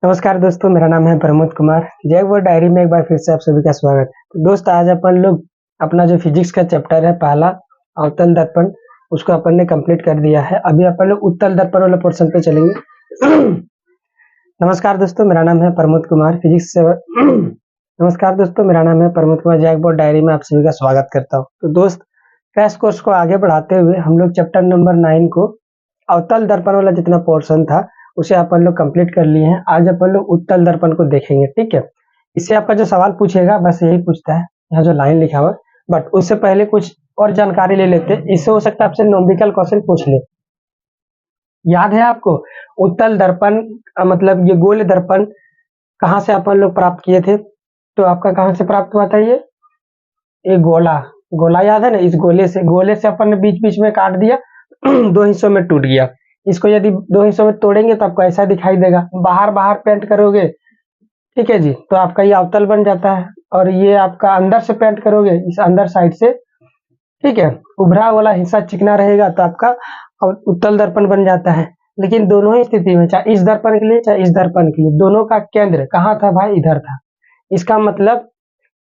नमस्कार दोस्तों, मेरा नाम है प्रमोद कुमार। जय बोर्ड डायरी में एक बार फिर से आप सभी का स्वागत है। तो दोस्त, आज अपन लोग अपना जो फिजिक्स का चैप्टर है पहला अवतल दर्पण, उसको अपन ने कंप्लीट कर दिया है। अभी अपन लोग उत्तल दर्पण वाले पोर्शन पे चलेंगे। नमस्कार दोस्तों, मेरा नाम है प्रमोद कुमार, फिजिक्स से नमस्कार दोस्तों, मेरा नाम है प्रमोद कुमार। जय बोर्ड डायरी में आप सभी का स्वागत करता हूँ। तो दोस्त, क्रैश कोर्स को आगे बढ़ाते हुए हम लोग चैप्टर नंबर 9 को अवतल दर्पण वाला जितना पोर्शन था उसे अपन लोग कंप्लीट कर लिए हैं। आज अपन लोग उत्तल दर्पण को देखेंगे, ठीक है। इससे आपका जो सवाल पूछेगा बस यही पूछता है, यहाँ जो लाइन लिखा हुआ, बट उससे पहले कुछ और जानकारी ले लेते हैं। इससे हो सकता है आपसे न्यूमेरिकल क्वेश्चन पूछ ले। याद है आपको उत्तल दर्पण मतलब ये गोल दर्पण कहाँ से अपन लोग प्राप्त किए थे? तो आपका कहाँ से प्राप्त हुआ था? ये गोला याद है ना। इस गोले से अपन ने बीच बीच में काट दिया, दो हिस्सों में टूट गया। इसको यदि दो हिस्सों में तोड़ेंगे तो आपको ऐसा दिखाई देगा। बाहर पेंट करोगे, ठीक है जी, तो आपका ये अवतल बन जाता है। और ये आपका अंदर से पेंट करोगे, इस अंदर साइड से, ठीक है, उभरा वाला हिस्सा चिकना रहेगा तो आपका उत्तल दर्पण बन जाता है। लेकिन दोनों ही स्थिति में, चाहे इस दर्पण के लिए चाहे इस दर्पण के लिए, दोनों का केंद्र कहाँ था भाई? इधर था। इसका मतलब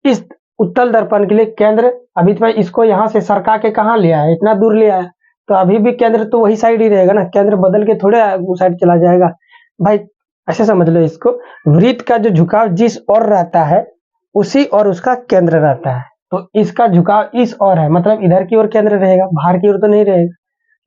इस उत्तल दर्पण के लिए केंद्र, अभी तो इसको यहाँ से सरका के कहाँ ले आया, इतना दूर ले आया, तो अभी भी केंद्र तो वही साइड ही रहेगा ना। केंद्र बदल के थोड़े उस साइड चला जाएगा भाई। ऐसे समझ लो इसको, वृत्त का जो झुकाव जिस ओर रहता है उसी और उसका केंद्र रहता है। तो इसका झुकाव इस ओर है, मतलब इधर की ओर केंद्र रहेगा, बाहर की ओर तो नहीं रहेगा,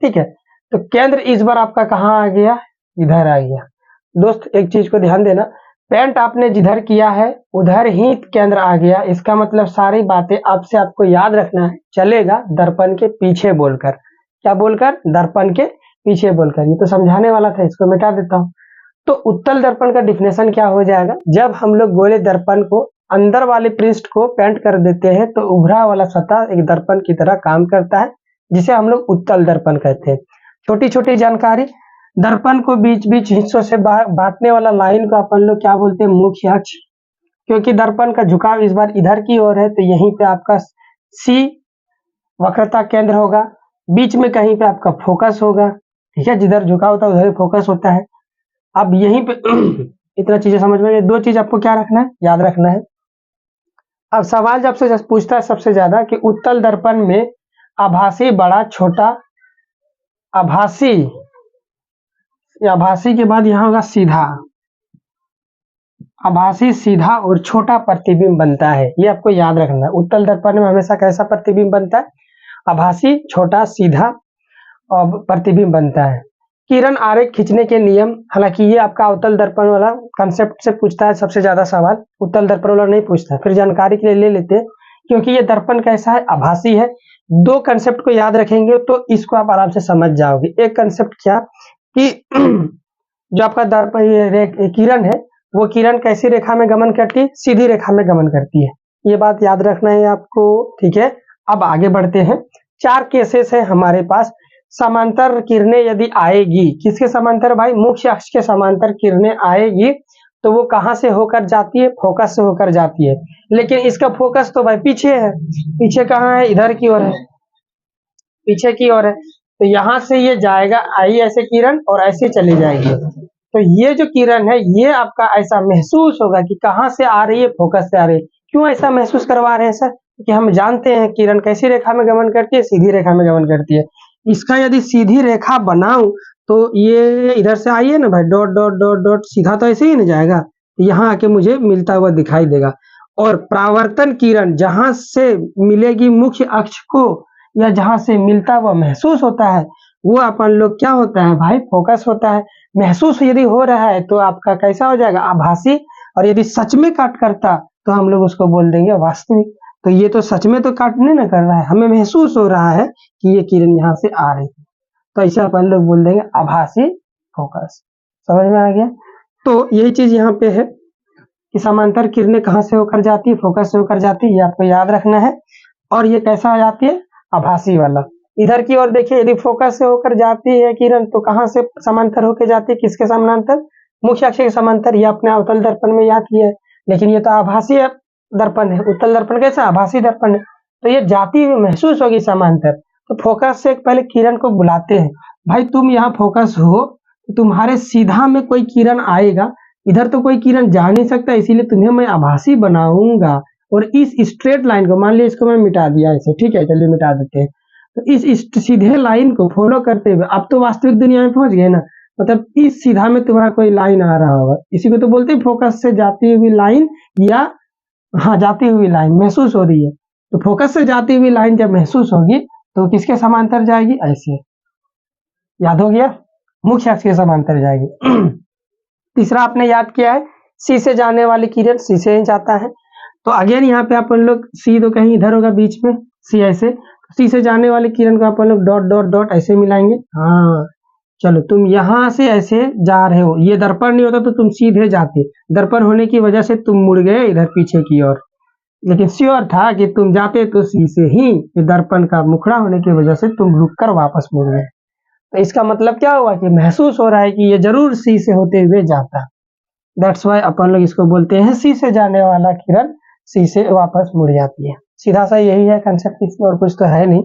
ठीक है। तो केंद्र इस बार आपका कहाँ आ गया? इधर आ गया। दोस्त, एक चीज को ध्यान देना, पेंट आपने जिधर किया है उधर ही केंद्र आ गया। इसका मतलब सारी बातें आपसे आपको याद रखना है, चलेगा दर्पण के पीछे बोलकर। क्या बोलकर? दर्पण के पीछे बोलकर। ये तो समझाने वाला था, इसको मिटा देता हूँ। तो उत्तल दर्पण का डिफिनेशन क्या हो जाएगा? जब हम लोग गोले दर्पण को अंदर वाले पृष्ठ को पेंट कर देते हैं तो उभरा वाला सतह एक दर्पण की तरह काम करता है, जिसे हम लोग उत्तल दर्पण कहते हैं। छोटी छोटी जानकारी, दर्पण को बीच बीच हिस्सों से बांटने वाला लाइन को अपन लोग क्या बोलते हैं? मुख्य अक्ष। क्योंकि दर्पण का झुकाव इस बार इधर की ओर है तो यहीं पे आपका सी वक्रता केंद्र होगा। बीच में कहीं पे आपका फोकस होगा, ठीक है। जिधर झुकाव होता है उधर फोकस होता है। अब यहीं पे इतना चीजें समझ में, दो चीज आपको क्या रखना है, याद रखना है। अब सवाल जब से पूछता है सबसे ज्यादा कि उत्तल दर्पण में आभासी बड़ा छोटा, आभासी के बाद यहाँ होगा सीधा, आभासी सीधा और छोटा प्रतिबिंब बनता है। ये आपको याद रखना है। उत्तल दर्पण में हमेशा कैसा प्रतिबिंब बनता है? आभासी, छोटा, सीधा और प्रतिबिंब बनता है। किरण आरेख खींचने के नियम, हालांकि ये आपका अवतल दर्पण वाला कंसेप्ट से पूछता है सबसे ज्यादा सवाल, उत्तल दर्पण वाला नहीं पूछता। फिर जानकारी के लिए ले लेते हैं, क्योंकि ये दर्पण कैसा है? आभासी है। दो कंसेप्ट को याद रखेंगे तो इसको आप आराम से समझ जाओगे। एक कंसेप्ट क्या कि जो आपका दर्पण किरण है वो किरण कैसी रेखा में गमन करती है? सीधी रेखा में गमन करती है। ये बात याद रखना है आपको, ठीक है। अब आगे बढ़ते हैं। 4 केसेस है हमारे पास। समांतर किरणें यदि आएगी, किसके समांतर भाई? मुख्य अक्ष के समांतर किरणें आएगी तो वो कहां से होकर जाती है? फोकस से होकर जाती है। लेकिन इसका फोकस तो भाई पीछे है। पीछे कहाँ है? इधर की ओर है, पीछे की ओर है। तो यहाँ से ये जाएगा, आई ऐसे किरण और ऐसे चली जाएगी। तो ये जो किरण है ये आपका ऐसा महसूस होगा कि कहाँ से आ रही है? फोकस से आ रही है। क्यों ऐसा महसूस करवा रहे हैं सर? कि हम जानते हैं किरण कैसी रेखा में गमन करती है? सीधी रेखा में गमन करती है। इसका यदि सीधी रेखा बनाऊं तो ये इधर से आई है ना भाई, डॉट डॉट डॉट डॉट, सीधा तो ऐसे ही नहीं जाएगा, यहाँ आके मुझे मिलता हुआ दिखाई देगा। और परावर्तन किरण जहां से मिलेगी मुख्य अक्ष को, या जहां से मिलता हुआ महसूस होता है, वो अपन लोग क्या होता है भाई? फोकस होता है। महसूस यदि हो रहा है तो आपका कैसा हो जाएगा? आभासी। और यदि सच में काट करता तो हम लोग उसको बोल देंगे वास्तविक। तो ये तो सच में तो काटने ना कर रहा है, हमें महसूस हो रहा है कि ये किरण यहाँ से आ रही है, तो ऐसे अपन लोग बोल देंगे आभासी फोकस। समझ में आ गया? तो यही चीज यहाँ पे है कि समांतर किरणें कहाँ से होकर जाती है? फोकस से होकर जाती है, ये आपको याद रखना है। और ये कैसा आ जाती है? आभासी वाला। इधर की ओर देखिए, यदि फोकस से होकर जाती है किरण तो कहाँ से समांतर होकर जाती है? किसके समानांतर? मुख्य अक्ष के समांतर। ये अपने अवतल दर्पण में याद किया है। लेकिन ये तो आभासी दर्पण है, उत्तल दर्पण कैसा? आभासी दर्पण है। तो ये जाती हुई महसूस होगी समांतर। तो फोकस से पहले किरण को बुलाते हैं, भाई तुम यहाँ फोकस हो, तुम्हारे सीधा में कोई किरण आएगा, इधर तो कोई किरण जा नहीं सकता, इसीलिए तुम्हें मैं आभासी बनाऊंगा। और इस स्ट्रेट लाइन को, मान लिया इसको मैं मिटा दिया ऐसे, ठीक है, चलिए मिटा देते हैं। तो इस सीधे लाइन को फॉलो करते हुए अब तो वास्तविक दुनिया में पहुंच गए ना, मतलब इस सीधा में तुम्हारा कोई लाइन आ रहा होगा, इसी को तो बोलते हैं फोकस से जाती हुई लाइन, या हाँ, जाती हुई लाइन महसूस हो रही है। तो फोकस से जाती हुई लाइन जब महसूस होगी तो किसके समांतर जाएगी, ऐसे, याद हो गया, मुख्य अक्ष के समांतर जाएगी। तीसरा आपने याद किया है, सी से जाने वाली किरण सी से ही जाता है। तो अगेन यहाँ पे अपन लोग सी तो कहीं इधर होगा बीच में, सी ऐसे, सी से जाने वाली किरण को अपन लोग डॉट डॉट डॉट ऐसे मिलाएंगे। हाँ, चलो तुम यहाँ से ऐसे जा रहे हो, ये दर्पण नहीं होता तो तुम सीधे जाते, दर्पण होने की वजह से तुम मुड़ गए इधर पीछे की ओर, लेकिन श्योर था कि तुम जाते तो सी से ही, दर्पण का मुखड़ा होने की वजह से तुम रुक कर वापस मुड़ गए। तो इसका मतलब क्या हुआ कि महसूस हो रहा है कि ये जरूर सी से होते हुए जाता। दैट्स वाई अपन लोग इसको बोलते हैं सी से जाने वाला किरण सी से वापस मुड़ जाती है। सीधा सा यही है कंसेप्ट, इसमें और कुछ तो है नहीं।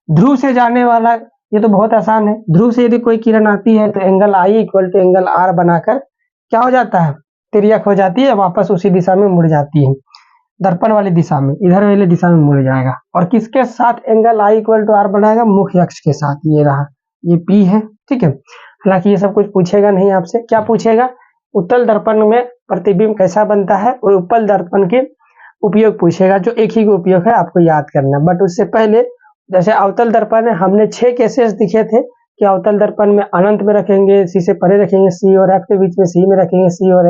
ध्रुव से जाने वाला, ये तो बहुत आसान है। ध्रुव से यदि कोई किरण आती है तो angle i equal to angle r बनाकर क्या हो जाता है, तिर्यक हो जाती है, वापस उसी दिशा में मुड़ जाती है, दर्पण वाली दिशा में, इधर वाली दिशा में मुड़ जाएगा। और किसके साथ angle i equal to r बनाएगा, मुख्य अक्ष के साथ। ये रहा, ये पी है, ठीक है। हालांकि ये सब कुछ पूछेगा नहीं आपसे, क्या पूछेगा, उत्तल दर्पण में प्रतिबिंब कैसा बनता है और उपल दर्पण के उपयोग पूछेगा, जो एक ही का उपयोग है, आपको याद करना। बट उससे पहले, जैसे अवतल दर्पण है, हमने 6 केसेस दिखे थे कि अवतल दर्पण में अनंत में रखेंगे, सी से परे रखेंगे, सी और एफ के बीच में सी में रखेंगे, सी और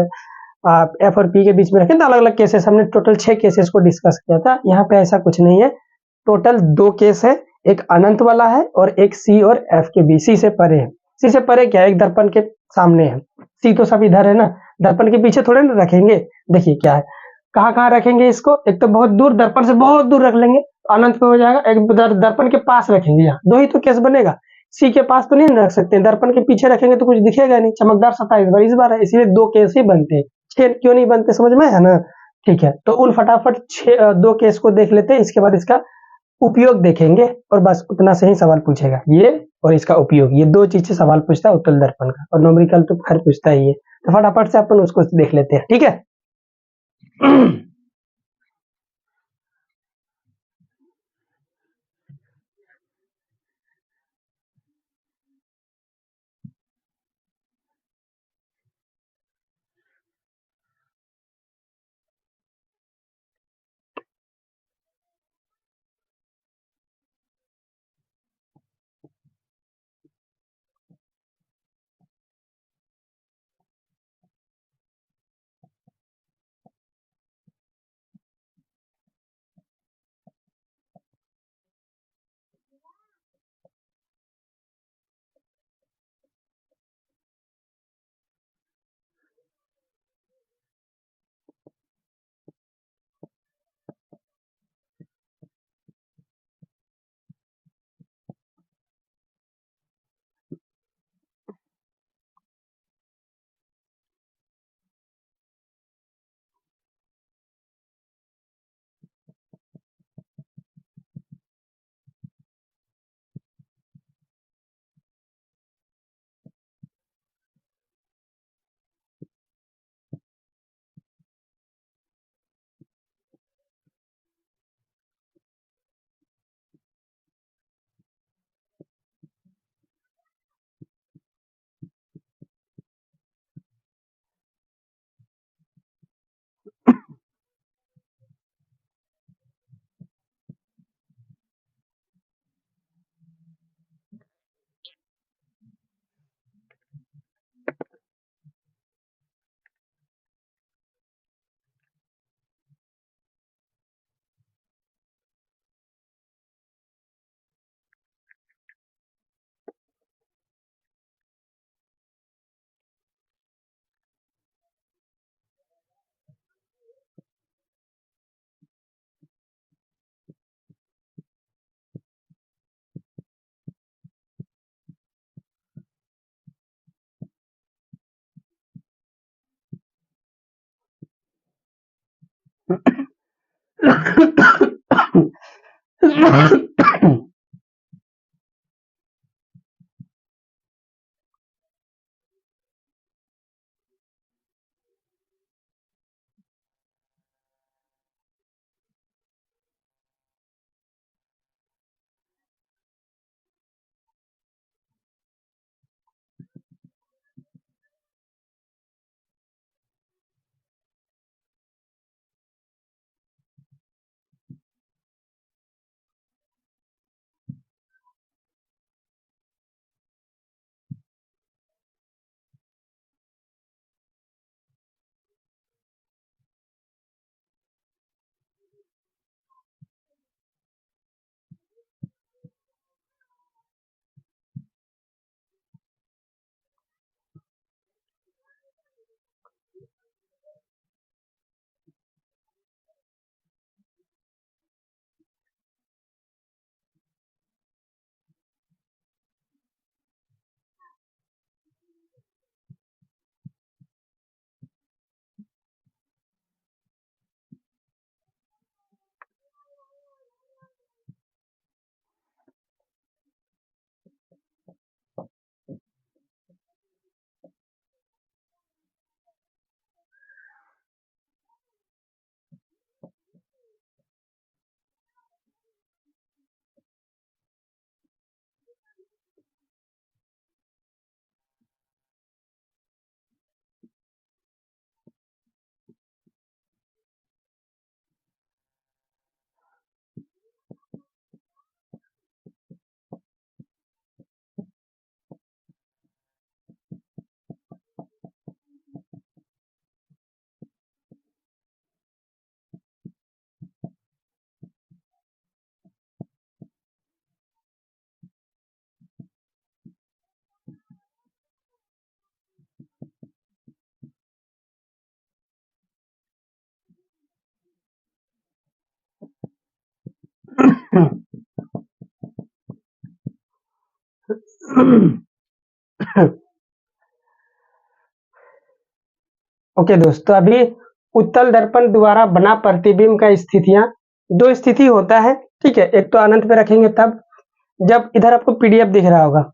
एफ और पी के बीच में रखें, तो अलग अलग केसेस, हमने टोटल 6 केसेस को डिस्कस किया था। यहाँ पे ऐसा कुछ नहीं है, टोटल 2 केस है, एक अनंत वाला है और एक सी और एफ के बीच, सी से परे है। सी से परे क्या है, एक दर्पण के सामने है, सी तो सब इधर है ना, दर्पण के पीछे थोड़े ना रखेंगे। देखिए क्या है, कहाँ कहाँ रखेंगे इसको, एक तो बहुत दूर, दर्पण से बहुत दूर रख लेंगे, अनंत पे हो जाएगा। एक दर्पण के पास रखेंगे, यहाँ 2 ही तो केस बनेगा। सी के पास तो नहीं रख सकते, दर्पण के पीछे रखेंगे तो कुछ दिखेगा नहीं, चमकदार सतह इस बार है, इसलिए 2 केस ही बनते हैं, 6 क्यों नहीं बनते, समझ में है ना। ठीक है, तो उन फटाफट 2 केस को देख लेते हैं, इसके बाद इसका उपयोग देखेंगे, और बस उतना से ही सवाल पूछेगा, ये और इसका उपयोग, ये 2 चीज से सवाल पूछता है उत्तल दर्पण का, और न्यूमेरिकल तो खैर पूछता ही है। तो फटाफट से अपन उसको देख लेते हैं, ठीक है। ओके दोस्तों, अभी उत्तल दर्पण द्वारा बना प्रतिबिंब का स्थितियां, दो स्थिति होता है, ठीक है। एक तो अनंत पे रखेंगे तब, जब इधर आपको पीडीएफ दिख रहा होगा,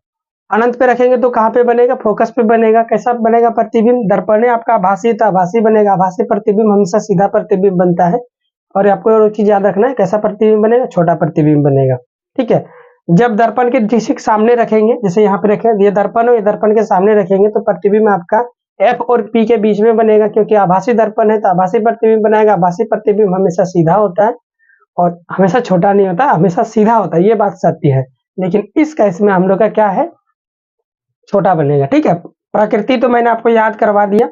अनंत पे रखेंगे तो कहाँ पे बनेगा, फोकस पे बनेगा। कैसा बनेगा प्रतिबिंब, दर्पण है आपका आभासी, तो आभासी बनेगा। आभासी प्रतिबिंब हमेशा सीधा प्रतिबिंब बनता है। और आपको और चीज याद रखना है, कैसा प्रतिबिंब बनेगा, छोटा प्रतिबिंब बनेगा, ठीक है। जब दर्पण के ठीक सामने रखेंगे, जैसे यहाँ पे रखें, ये दर्पण हो, ये दर्पण के सामने रखेंगे तो प्रतिबिंब आपका एफ और पी के बीच में बनेगा, क्योंकि आभासी दर्पण है तो आभासी प्रतिबिंब बनाएगा। आभासी प्रतिबिंब हमेशा सीधा होता है और हमेशा छोटा नहीं होता, हमेशा सीधा होता है, ये बात सत्य है। लेकिन इस केस में हम लोग का क्या है, छोटा बनेगा, ठीक है। प्रकृति तो मैंने आपको याद करवा दिया,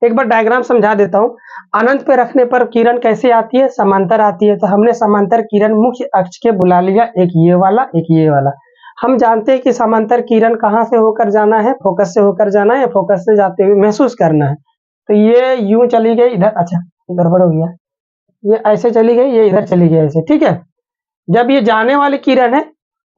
एक बार डायग्राम समझा देता हूँ। अनंत पे रखने पर किरण कैसे आती है, समांतर आती है। तो हमने समांतर किरण मुख्य अक्ष के बुला लिया, एक ये वाला, एक ये वाला। हम जानते हैं कि समांतर किरण कहाँ से होकर जाना है, फोकस से होकर जाना है, या फोकस से जाते हुए महसूस करना है। तो ये यूं चली गई इधर, अच्छा गड़बड़ हो गया, ये ऐसे चली गई, ये इधर चली गई ऐसे, ठीक है। जब ये जाने वाली किरण है,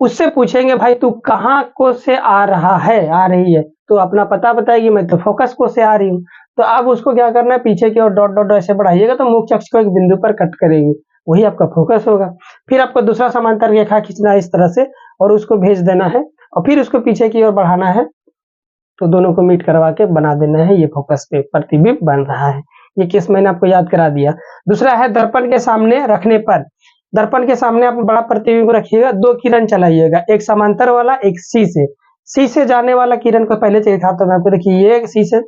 उससे पूछेंगे भाई तू कहाँ को से आ रहा है, आ रही है, तो अपना पता बताएगी, मैं तो फोकस को से आ रही हूँ। तो अब उसको क्या करना है, पीछे की ओर डॉट डॉट ऐसे बढ़ाइएगा तो मुख्य अक्ष को एक बिंदु पर कट करेगी, वही आपका फोकस होगा। फिर आपको दूसरा समांतर रेखा खींचना है इस तरह से और उसको भेज देना है, और फिर उसको पीछे की ओर बढ़ाना है, तो दोनों को मीट करवा के बना देना है, ये फोकस पे प्रतिबिंब बन रहा है। ये केस मैंने आपको याद करा दिया। दूसरा है दर्पण के सामने रखने पर, दर्पण के सामने आप बड़ा प्रतिबिंब रखिएगा, दो किरण चलाइएगा, एक समांतर वाला, एक सी से जाने वाला किरण को पहले से दिखाता हूं मैं आपको। देखिए ये सी से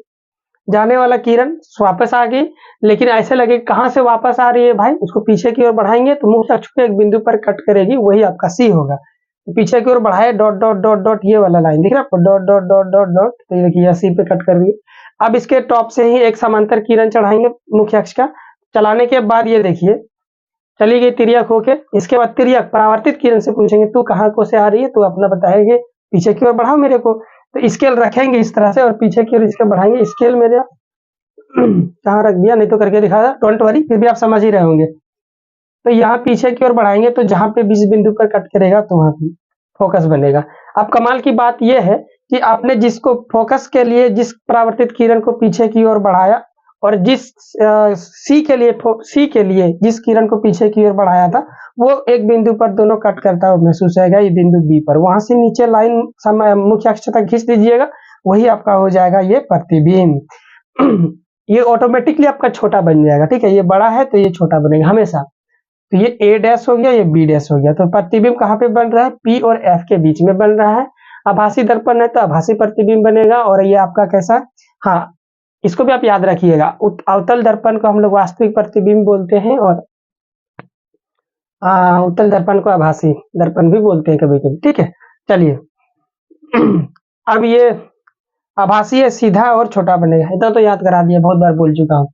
जाने वाला किरण वापस आ गई, लेकिन ऐसे लगे कहां से वापस आ रही है भाई, उसको पीछे की ओर बढ़ाएंगे तो मुख्य अक्ष को एक बिंदु पर कट करेगी, वही आपका सी होगा। तो पीछे की ओर बढ़ाए, डॉट डॉट डॉट डॉट, ये वाला लाइन दिख रहा है आपको, dot dot dot dot dot, तो ये देखिए सी पे कट कर रही है। अब इसके टॉप से ही एक समांतर किरण चढ़ाएंगे मुख्य अक्ष का, चलाने के बाद ये देखिए चली गई तिर्यक होके। इसके बाद तिर्यक परावर्तित किरण से पूछेंगे तू कहाँ को से आ रही है, तो अपना बताएंगे पीछे की ओर बढ़ाओ मेरे को, तो स्केल रखेंगे इस तरह से और पीछे की ओर इसके बढ़ाएंगे। स्केल मेरे कहाँ रख दिया, नहीं तो करके दिखा था, डोंट वरी, फिर भी आप समझ ही रहे होंगे। तो यहाँ पीछे की ओर बढ़ाएंगे तो जहां पे बीच बिंदु पर कट करेगा तो वहां पे फोकस बनेगा। अब कमाल की बात यह है कि आपने जिसको फोकस के लिए जिस परावर्तित किरण को पीछे की ओर बढ़ाया, और जिस सी के लिए जिस किरण को पीछे की ओर बढ़ाया था, वो एक बिंदु पर दोनों कट करता हुआ महसूस होगा, ये बिंदु बी पर। वहां से नीचे लाइन मुख्य अक्ष तक खींच दीजिएगा, वही आपका हो जाएगा ये प्रतिबिंब। ये ऑटोमेटिकली आपका छोटा बन जाएगा, ठीक है। ये बड़ा है तो ये छोटा बनेगा हमेशा। तो ये ए डैश हो गया, ये बी डैश हो गया। तो प्रतिबिंब कहाँ पे बन रहा है, पी और एफ के बीच में बन रहा है। आभासी दर्पण है तो आभासी प्रतिबिंब बनेगा। और ये आपका कैसा, हाँ इसको भी आप याद रखिएगा, अवतल दर्पण को हम लोग वास्तविक प्रतिबिंब बोलते हैं, और उत्तल दर्पण को आभासी दर्पण भी बोलते हैं कभी कभी, ठीक है। चलिए अब ये आभासी है, सीधा और छोटा बनेगा, इतना तो याद करा दिया, बहुत बार बोल चुका हूँ।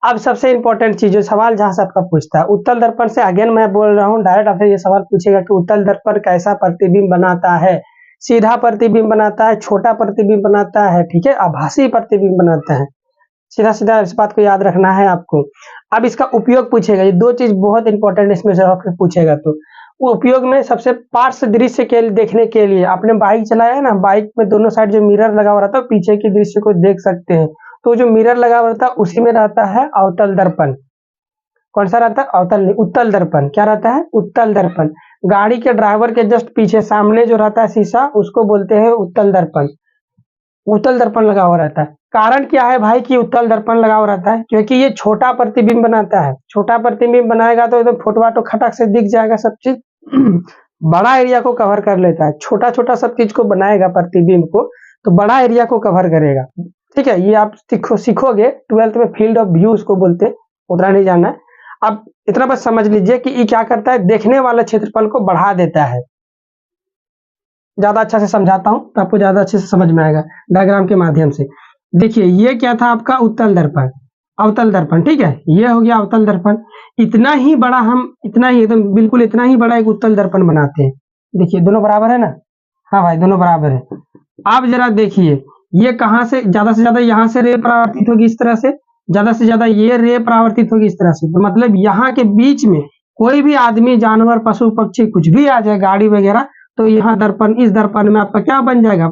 अब सबसे इंपॉर्टेंट चीज जो सवाल जहां से आपका पूछता है, उत्तल दर्पण से अगेन मैं बोल रहा हूँ, डायरेक्ट आपसे ये सवाल पूछेगा कि उत्तल दर्पण कैसा प्रतिबिंब बनाता है, सीधा प्रतिबिंब बनाता है, छोटा प्रतिबिंब बनाता है, ठीक है, आभासी प्रतिबिंब बनाता है। सीधा सीधा इस बात को याद रखना है आपको। अब इसका उपयोग पूछेगा, ये दो चीज बहुत इंपॉर्टेंट इसमें से आपसे पूछेगा। तो वो उपयोग में सबसे पार्श्व दृश्य के देखने के लिए, आपने बाइक चलाया है ना, बाइक में दोनों साइड जो मिरर लगा हुआ रहता है, पीछे के दृश्य को देख सकते हैं। तो जो मिरर लगा हुआ रहता है उसी में रहता है अवतल दर्पण। कौन सा रहता है, अवतल नहीं, उत्तल दर्पण। क्या रहता है, उत्तल दर्पण। गाड़ी के ड्राइवर के जस्ट पीछे सामने जो रहता है शीशा, उसको बोलते हैं उत्तल दर्पण। उत्तल दर्पण लगा हुआ रहता है। कारण क्या है भाई कि उत्तल दर्पण लगा हुआ रहता है, क्योंकि ये छोटा प्रतिबिंब बनाता है। छोटा प्रतिबिंब बनाएगा तो एकदम फोटो वाटो खटक से दिख जाएगा सब चीज। बड़ा एरिया को कवर कर लेता है, छोटा छोटा सब चीज को बनाएगा प्रतिबिंब को, तो बड़ा एरिया को कवर करेगा, ठीक है। ये आप सीखोगे 12th में, फील्ड ऑफ व्यू उसको बोलते हैं, उतना नहीं जानना है। अब इतना बस समझ लीजिए कि ये क्या करता है, देखने वाले क्षेत्रफल को बढ़ा देता है। ज्यादा अच्छा से समझाता हूं तो आपको ज्यादा अच्छे से समझ में आएगा डायग्राम के माध्यम से। देखिए ये क्या था आपका उत्तल दर्पण, अवतल दर्पण, ठीक है। ये हो गया अवतल दर्पण। इतना ही बड़ा, हम इतना ही एकदम बिल्कुल इतना ही बड़ा एक उत्तल दर्पण बनाते हैं। देखिए दोनों बराबर है ना, हाँ भाई दोनों बराबर है। आप जरा देखिए ये कहां से ज्यादा यहाँ से रे परावर्तित होगी इस तरह से, ज्यादा से ज्यादा ये रे परावर्तित होगी इस तरह से। तो मतलब यहाँ के बीच में कोई भी आदमी, जानवर, पशु पक्षी कुछ भी आ जाए, गाड़ी वगैरह, तो यहाँ दर्पण, इस दर्पण में आपका क्या बन जाएगा,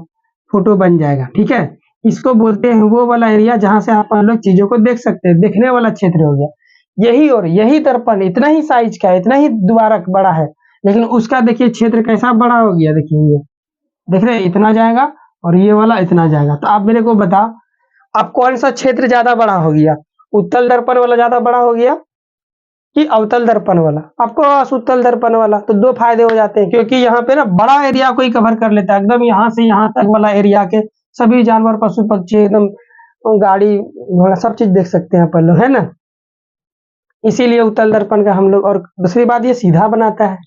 फोटो बन जाएगा। ठीक है, इसको बोलते हैं वो वाला एरिया जहां से आप लोग चीजों को देख सकते हैं, देखने वाला क्षेत्र हो गया यही। और यही दर्पण इतना ही साइज का है, इतना ही द्वारक बड़ा है, लेकिन उसका देखिए क्षेत्र कैसा बड़ा हो गया। देखिए ये देख रहे हैं, इतना जाएगा और ये वाला इतना जाएगा। तो आप मेरे को बताओ, अब कौन सा क्षेत्र ज्यादा बड़ा हो गया, उत्तल दर्पण वाला ज्यादा बड़ा हो गया कि अवतल दर्पण वाला? आपको उत्तल दर्पण वाला। तो दो फायदे हो जाते हैं, क्योंकि यहाँ पे ना बड़ा एरिया को ही कवर कर लेता है, एकदम यहाँ से यहाँ तक वाला एरिया के सभी जानवर, पशु पक्षी, एकदम गाड़ी घोड़ा सब चीज देख सकते हैं अपन लोग, है ना। इसीलिए उत्तल दर्पण का हम लोग, और दूसरी बात ये सीधा बनाता है,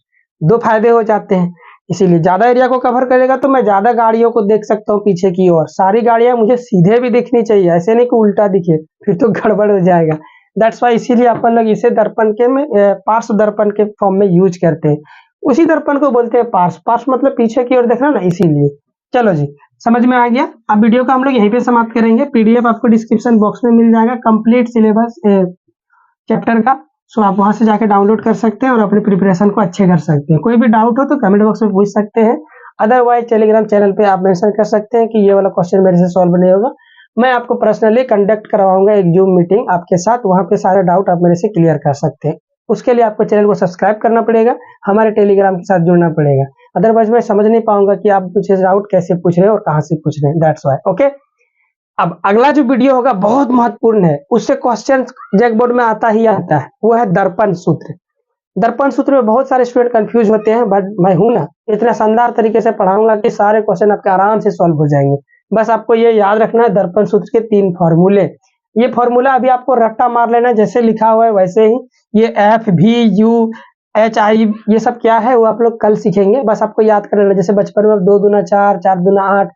दो फायदे हो जाते हैं। इसीलिए ज्यादा एरिया को कवर करेगा तो मैं ज्यादा गाड़ियों को देख सकता हूँ पीछे की ओर। सारी गाड़ियां मुझे सीधे भी दिखनी चाहिए, ऐसे नहीं कि उल्टा दिखे, फिर तो गड़बड़ हो जाएगा। दैट्स वाई इसीलिए अपन लोग इसे दर्पण के में पार्श्व दर्पण के फॉर्म में यूज करते हैं। उसी दर्पण को बोलते हैं पार्श्व। पार्श्व मतलब पीछे की ओर देखना ना, इसीलिए। चलो जी, समझ में आ गया। अब वीडियो को हम लोग यहीं पे समाप्त करेंगे। पीडीएफ आपको डिस्क्रिप्शन बॉक्स में मिल जाएगा, कंप्लीट सिलेबस चैप्टर का। सो आप वहां से जाके डाउनलोड कर सकते हैं और अपनी प्रिपरेशन को अच्छे कर सकते हैं। कोई भी डाउट हो तो कमेंट बॉक्स में पूछ सकते हैं, अदरवाइज टेलीग्राम चैनल पे आप मेंशन कर सकते हैं कि ये वाला क्वेश्चन मेरे से सॉल्व नहीं होगा। मैं आपको पर्सनली कंडक्ट करवाऊंगा एक जूम मीटिंग आपके साथ, वहां पे सारे डाउट आप मेरे से क्लियर कर सकते हैं। उसके लिए आपको चैनल को सब्सक्राइब करना पड़ेगा, हमारे टेलीग्राम के साथ जुड़ना पड़ेगा, अदरवाइज मैं समझ नहीं पाऊंगा कि आप मुझे डाउट कैसे पूछ रहे हैं और कहाँ से पूछ रहे हैं। That's why. ओके, अब अगला जो वीडियो होगा बहुत महत्वपूर्ण है, उससे क्वेश्चन जैक बोर्ड में आता ही आता है, वो है दर्पण सूत्र। दर्पण सूत्र में बहुत सारे स्टूडेंट कंफ्यूज होते हैं, बट मैं हूं ना, इतना शानदार तरीके से पढ़ाऊंगा कि सारे क्वेश्चन आपके आराम से सॉल्व हो जाएंगे। बस आपको ये याद रखना है, दर्पण सूत्र के 3 फॉर्मूले। ये फॉर्मूला अभी आपको रट्टा मार लेना, जैसे लिखा हुआ है वैसे ही। ये एफ भी यू एच आई ये सब क्या है वो आप लोग कल सीखेंगे। बस आपको याद कर लेना, जैसे बचपन में 2 दूना 4, 4 दूना 8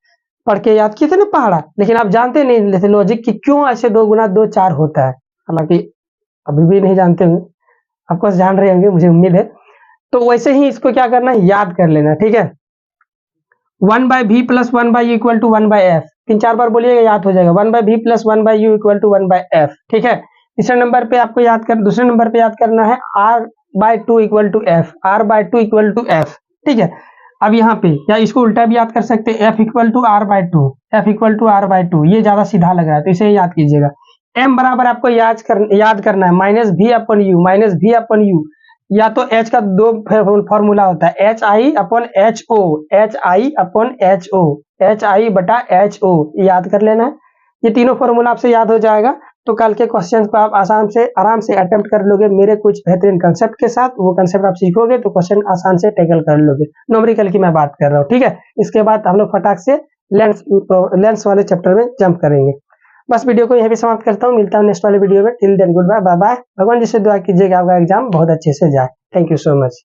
पढ़ के याद किए थे ना पहाड़ा, लेकिन आप जानते नहीं थे लॉजिक कि क्यों ऐसे 2 गुना 2 4 होता है। हालांकि अभी भी नहीं जानते होंगे, आपको जान रहे होंगे, मुझे उम्मीद है। तो वैसे ही इसको क्या करना है, याद कर लेना। ठीक है, 1/v plus 1/u equal to 1/f, 3-4 बार बोलिएगा, याद हो जाएगा। 1/v plus 1/u equal to 1/f। ठीक है, तीसरे नंबर पे आपको दूसरे नंबर पे याद करना है r/2 equal to f, r/2 equal to f। ठीक है, अब यहाँ पे या इसको उल्टा भी याद कर सकते हैं, f equal to r/2, f equal to r/2। ये ज्यादा सीधा लग रहा है तो इसे याद कीजिएगा। m बराबर आपको याद करना है -v/u, या तो h का 2 फॉर्मूला होता है, HI/HO, HI/HO याद कर लेना है। ये तीनों फॉर्मूला आपसे याद हो जाएगा, तो कल के क्वेश्चंस को आप आराम से अटेम्प्ट कर लोगे मेरे कुछ बेहतरीन कंसेप्ट के साथ। वो कंसेप्ट आप सीखोगे तो क्वेश्चन आसान से टैकल कर लोगे। न्यूमेरिकल की मैं बात कर रहा हूँ। ठीक है, इसके बाद हम लोग फटाक से लेंस वाले चैप्टर में जंप करेंगे। बस वीडियो को यहीं पे समाप्त करता हूँ, मिलता हूँ नेक्स्ट वाले वीडियो में। Till then goodbye, bye bye. भगवान जी से दुआ कीजिएगा आपका एग्जाम बहुत अच्छे से जाए। Thank you so much.